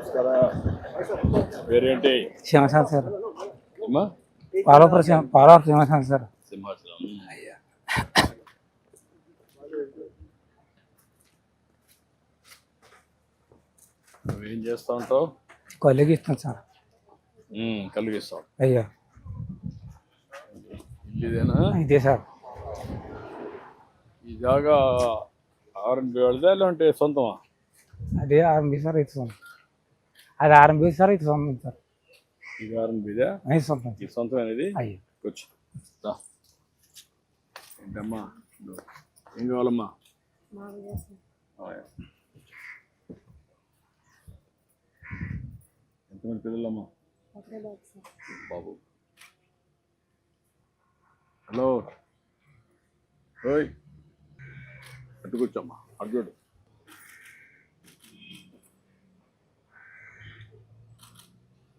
నమస్కార పేరేంటి? సింహాసనం సార్. అమ్మా పాలవరం సింహాసనం సార్. సింహాచలం. అయ్యా నువ్వేం చేస్తా ఉంటావు? కొలిగి ఇస్తాను సార్. కలిగిస్తావు. అయ్యా ఇదేనా? ఇదే సార్. ఈ జాగా ఆర్ఎన్బి వాళ్ళదా లేదంటే సొంతమా? అదే ఆర్ఎంబి సార్. ఇది సొంతం. అది ఆర్ఎంబి సార్. ఇది సొంతం సార్. ఇది ఆర్ఎన్బిదా? అది సొంతం. ఇది సొంతం అనేది. అయ్యా కూర్చో. ఏంటమ్మా ఏం కావాలమ్మా? ఎంతమంది పిల్లలమ్మా? బాబు. హలో ఓయ్ అటు కూర్చోమ్మా. అటు చూడు.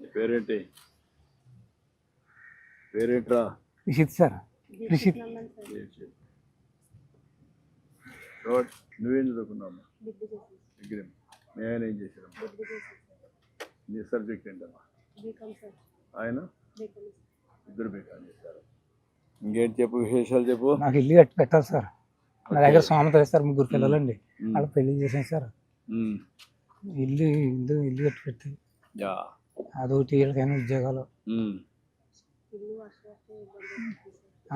నీ పేరేంటి? పేరేంట్రా? రిషిత్ సార్. రిషిత్. నువ్వేం చదువుకున్నావమ్మా? డిగ్రీ. మీ ఆయన ఏం చేశారమ్మా? నీ సబ్జెక్ట్ ఏంటమ్మా? ఆయన ఇద్దరు బీకాం చేశారు. ఇంకేంటి చెప్పు, విశేషాలు చెప్పు. నాకు ఇల్లు కట్టి పెట్టాలి సార్. నా దగ్గర సోమత వేస్తారు. 3 పిల్లలండి. వాళ్ళు పెళ్లి చేసాను సార్. ఇల్లు ఇల్లు ఇల్లు కట్టి పెట్టి అదొకటి వీళ్ళకైనా ఉద్యోగాలు.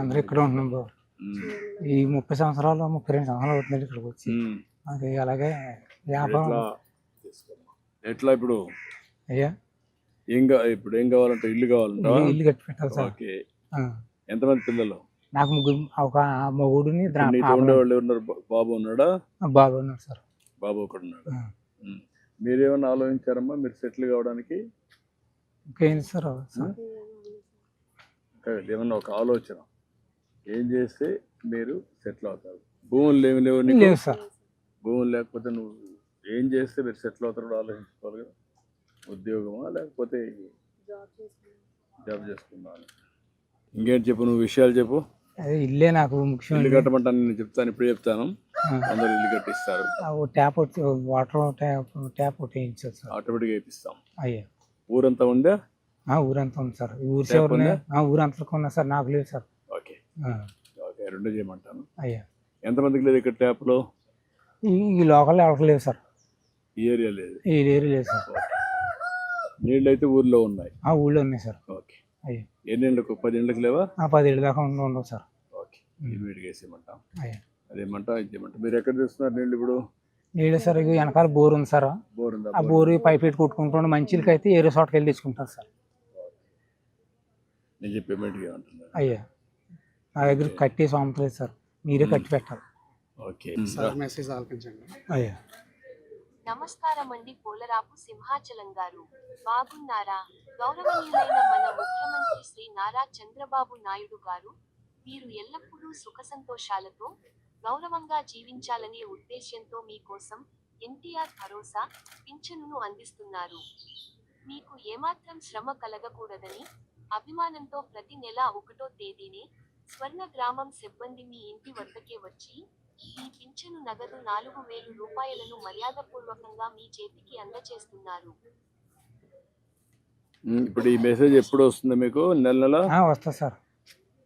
అందరూ ఇక్కడ ఉంటున్నాం బాబు. ఈ 30 సంవత్సరాలు 32 సంవత్సరాలు అవుతుంది ఇక్కడికి వచ్చి. అది అలాగే వ్యాపారం. ఎట్లా ఇప్పుడు? అయ్యా ఇప్పుడు ఏం కావాలంటే ఇల్లు కావాలంటే ఇల్లు కట్టి పెట్టాలి సార్. ఓకే. ఎంతమంది పిల్లలు? నాకు 3. ఒక మొగుడిని ఉండేవాళ్ళు ఉన్నారు. బాబు ఉన్నాడా? బాబు ఉన్నాడు సార్. బాబు ఒకడు ఉన్నాడు. మీరేమన్నా ఆలోచించారమ్మా మీరు సెటిల్ కావడానికి? ఇంకేంటి సార్? ఏమన్నా ఒక ఆలోచన ఏం చేస్తే మీరు సెటిల్ అవుతారు? భూములు లేవు లేవు సార్. భూములు లేకపోతే నువ్వు ఏం చేస్తే మీరు సెటిల్ అవుతారో ఆలోచించుకోవాలి కదా. ఉద్యోగమా లేకపోతే జాబ్ చేసుకున్నాను? ఇంకేంటి చెప్పు, నువ్వు విషయాలు చెప్పు. అదే ఇల్లే నాకు ముఖ్యం. ఇల్లు కట్టమంటాను, నేను చెప్తాను, ఇప్పుడు చెప్తాను. అందరూ ఇల్లు కట్టిస్తారు. ట్యాప్ వాటర్ ట్యాప్ ఒకటి వేయించారు సార్. ఆటోమేటిక్గా వేపిస్తాం. అయ్యా ఊరంతా ఉందా? ఊరంతా ఉంది సార్. ఊరు సేవలు ఊరంతా ఉన్నా సార్. నాకు లేదు సార్. Okay okay, 2 చేయమంటాను. అయ్యా ఎంతమందికి లేదు ఇక్కడ ట్యాప్లో? ఈ లోకల్ ఎవరికి లేదు సార్. ఈ ఏరియా లేదు? ఈ ఏరియా లేదు సార్. నీళ్ళు అయితే ఊర్లో ఉన్నాయి? ఊళ్ళో ఉన్నాయి సార్. ఓకే. అయ్యా ఎన్ని ఏళ్ళకు? 10 ఏళ్ళకి లేవా? 10 ఏళ్ళ దాకా ఉండవు సార్. ఓకే. ఇమీడియట్గా వేసేయమంటాం. అయ్యా అదేమంటా ఇచ్చేయమంటాం. మీరు ఎక్కడ తెస్తున్నారు నీళ్ళు ఇప్పుడు? నీళ్ళు సార్ వెనకాల బోర్ ఉంది సార్. బోర్ ఉందా? ఆ బోరు పైప్ పెట్టి కొట్టుకుంటాం. మంచిలకి అయితే ఏరే చోటకి వెళ్ళి తెచ్చుకుంటారు సార్. నేను చెప్పి ఇమీడియట్గా అంటున్నాను. అయ్యా నా దగ్గర కట్టి సోమతలేదు సార్. మీరే కట్టి పెట్టాలి. Okay sir. మెసేజ్ ఆలకించండి. అయ్యా నమస్కారం అండి పోలరాపు సింహాచలం గారు. బాగున్నారా? గౌరవనీయులైన మన ముఖ్యమంత్రి శ్రీ నారా చంద్రబాబు నాయుడు గారు మీరు ఎల్లప్పుడూ సుఖ సంతోషాలతో గౌరవంగా జీవించాలనే ఉద్దేశ్యంతో మీకోసం ఎన్టీఆర్ భరోసా పింఛనును అందిస్తున్నారు. మీకు ఏమాత్రం శ్రమ కలగకూడదని అభిమానంతో ప్రతి నెల 1వ తేదీనే స్వర్ణ గ్రామం సిబ్బంది మీ ఇంటి వద్దకే వచ్చి ఈ పింఛను నగదు 4,000 రూపాయలను మర్యాదపూర్వకంగా మీ చేతికి అందజేస్తున్నారు. ఇప్పుడు ఈ మెసేజ్ ఎప్పుడు వస్తుంది మీకు? నెల నెల వస్తా సార్.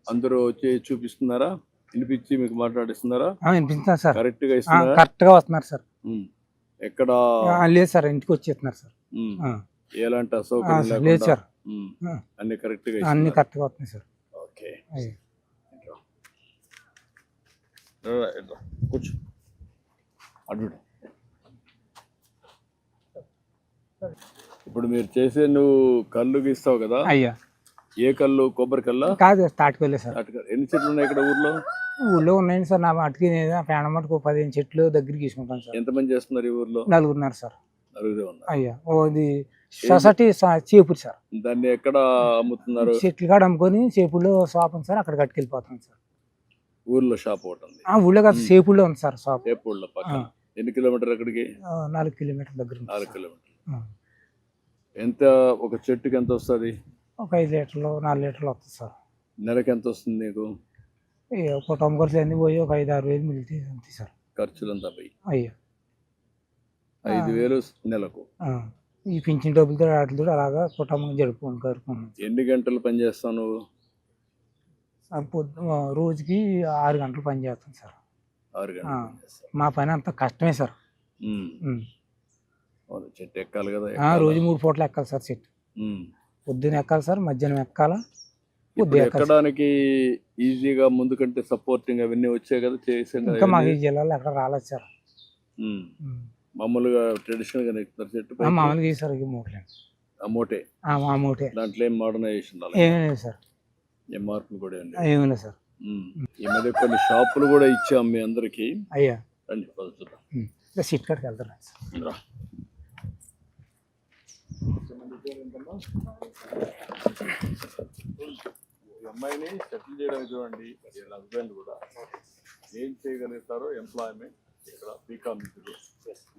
అందరూ వచ్చి చూపిస్తున్నారా? వినిపించి మీకు మాట్లాడిస్తున్నారా? వినిపిస్తున్నారు సార్. కరెక్ట్ గా ఇస్తున్నారా? కరెక్ట్ గా వస్తున్నారు సార్. ఎక్కడ లేదు సార్, ఇంటికి వచ్చేస్తున్నారు సార్. ఎలాంటి అసౌకర్యం లేదు సార్. అన్ని కరెక్ట్ గా అన్ని కరెక్ట్ గా వస్తున్నాయి సార్. ఓకే కూర్చో. అడ్డు. ఇప్పుడు మీరు చేసే నువ్వు కళ్ళు గీస్తావు కదా? అయ్యా ఏ కళ్ళు? కొబ్బరి కల్లా? కాదు, తాటికల్లే సార్. ఎన్ని చెట్లు ఉన్నాయి ఇక్కడ ఊర్లో? ఊళ్ళో ఉన్నాయండి సార్. నా మటుకి పేడ మటుకు 15 చెట్లు దగ్గరికి తీసుకుంటాను సార్. ఎంతమంది చేస్తున్నారు ఈ ఊర్లో? 4 ఉన్నారు సార్. 4 ఉన్నారు. అయ్యా ఇది సొసైటీ చేపూరు సార్. దాన్ని ఎక్కడ అమ్ముతున్నారు? చెట్లు కాడ అమ్ముకొని చేపూరులో షాప్ ఉంది సార్. అక్కడ కట్టుకెళ్ళిపోతాం సార్. ఊర్లో షాప్ ఒకటి ఉంది? ఊళ్ళో కాదు, చేపూరులో ఉంది సార్ షాప్. చేపూరులో పక్కన. ఎన్ని కిలోమీటర్ అక్కడికి? 4 కిలోమీటర్ దగ్గర. 4 కిలోమీటర్. ఎంత ఒక చెట్టుకి ఎంత వస్తుంది? ఒక 5 లీటర్లు 4 లీటర్లు వస్తుంది సార్. నెలకి ఎంత వస్తుంది నీకు? కుటుంబ ఖర్చులు అన్నీ పోయి ఒక 5-6 వేలు మిగులుతాయి అంతే సార్. ఖర్చులంతా పోయి అయ్యా 5,000 నెలకు. ఈ పింఛన్ డబ్బులతో వాటితో అలాగా కుటుంబం జరుపుకుంటున్నాం. ఎన్ని గంటలు పని చేస్తావు నువ్వు? రోజుకి 6 గంటలు పని చేస్తాం సార్. 6 గంటలు పని చేస్తావు. మా పని అంత కష్టమే సార్. చెట్టు ఎక్కాలి కదా. రోజు 3 పూటలు ఎక్కాలి సార్ చెట్టు. పొద్దున ఎక్కాలి సార్, మధ్యాహ్నం ఎక్కాలా. ఎక్కడానికి ఈజీగా ముందు కంటే సపోర్టింగ్ అవన్నీ వచ్చాయి కదా, చేసాం కదా. ఇంకా మాకు ఈ జిల్లాలో ఎక్కడ రాలేదు సార్. మామూలుగా ట్రెడిషనల్ గా ఎక్కుతారు చెట్టు మామూలుగా సార్. ఈ మూటలే మోటే మూటే. దాంట్లో ఏం మోడర్నైజేషన్ ఏమీ లేదు సార్. ఏం మార్పులు కూడా ఏమీ లేదు సార్. ఈ మధ్య కొన్ని షాపులు కూడా ఇచ్చాం మీ అందరికి. అయ్యా రండి చూద్దాం. సీట్ కాడికి వెళ్తారు. అమ్మాయిని సెటిల్ చేయడానికి చూడండి. వీళ్ళ హస్బెండ్ కూడా ఏం చేయగలుగుతారో ఎంప్లాయ్మెంట్ ఇక్కడ బీకామ్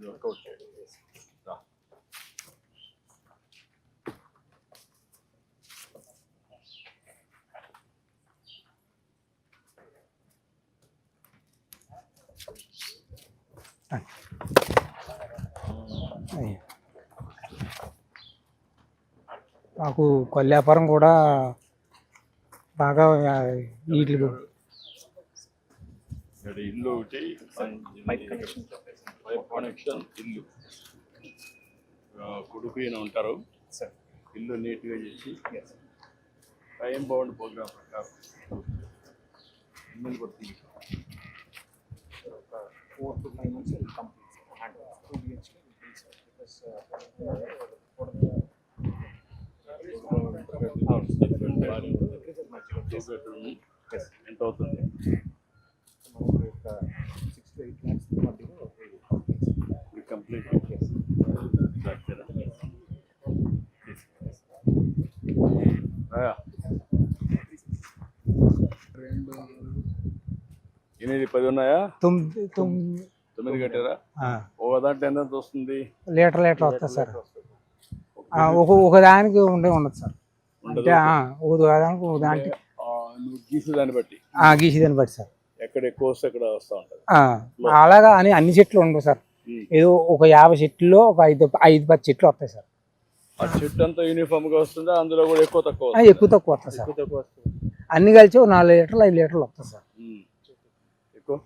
వర్కౌట్ చేయండి. మాకు కొల్లి వ్యాపారం కూడా బాగా వీటి ఇల్లు ఒకటి, పైప్ కనెక్షన్ ఇల్లు. కొడుకు ఈయన ఉంటారు. ఇల్లు నీట్గా చేసి టైం బౌండ్ ప్రోగ్రామ్ ప్రకారం ఇల్లు పడుతుంది. 4 to 5 months will complete and 2 BHK will be because ఎంత అవుతుంది? 6 to 8 lakhs మధ్యలో కంప్లీట్. ఎనిమిది 10 ఉన్నాయా? 9 కట్టారా? ఒక దాంట్లో ఎంత వస్తుంది? లీటర్ వస్తుంది సార్. ఒక దానికి ఉండదు సార్. అంటే ఒక దానికి గీసేదాన్ని బట్టి సార్. ఎక్కడ ఎక్కువ వస్తే అక్కడ వస్తూ ఉంటుంది. అలాగా అని అన్ని చెట్లు ఉండవు సార్. ఏదో ఒక 50 చెట్లలో ఒక 5-10 చెట్లు వస్తాయి సార్. ఆ చెట్టు అంతా యూనిఫామ్ గా వస్తుందా? అందులో కూడా ఎక్కువ తక్కువ వస్తుంది సార్. అన్ని కలిసి 4 లీటర్లు 5 లీటర్లు వస్తాయి సార్. ఎక్కువ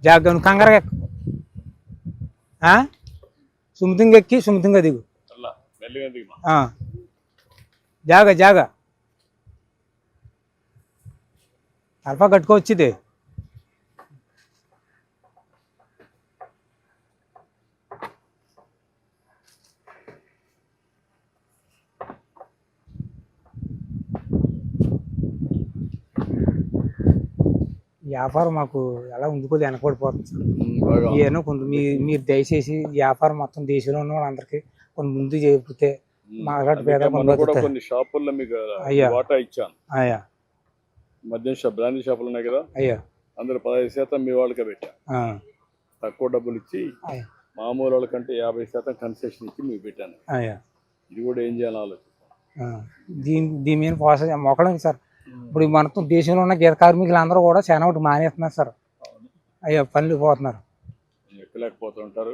జాగ్రత్త కంగారుగా ఎక్కువ సుమతింగా ఎక్కి సుమతింగా దిగు. జాగా అల్పా కట్టుకోవచ్చుది. వ్యాపారం మాకు ఎలా ఉండుకోలేదు, వెనకబడిపోతుంది సార్. ఏమో కొంత మీరు దయచేసి వ్యాపారం మొత్తం దేశంలో ఉన్న వాళ్ళందరికీ కొంత ముందు చేయకపోతే మాట్లాడి పేద కొన్ని షాపుల్లో మీకు వాటా ఇచ్చాను. మద్యం షాప్, బ్రాండీ షాపులు ఉన్నాయి కదా, అందులో 15% మీ వాళ్ళకే పెట్టా. తక్కువ డబ్బులు ఇచ్చి మామూలు వాళ్ళకంటే 50% కన్సెషన్ ఇచ్చి మీకు పెట్టాను. ఇది కూడా ఏం చేయాలని ఆలోచిస్తాను. దీని మీద పోసా మొక్కడం సార్. ఇప్పుడు మనతో దేశంలో ఉన్న గీత కార్మికులు అందరూ కూడా చాలా ఒకటి మానేస్తున్నారు సార్. పనులు పోతున్నారు. ఎక్కలేకపోతుంటారు.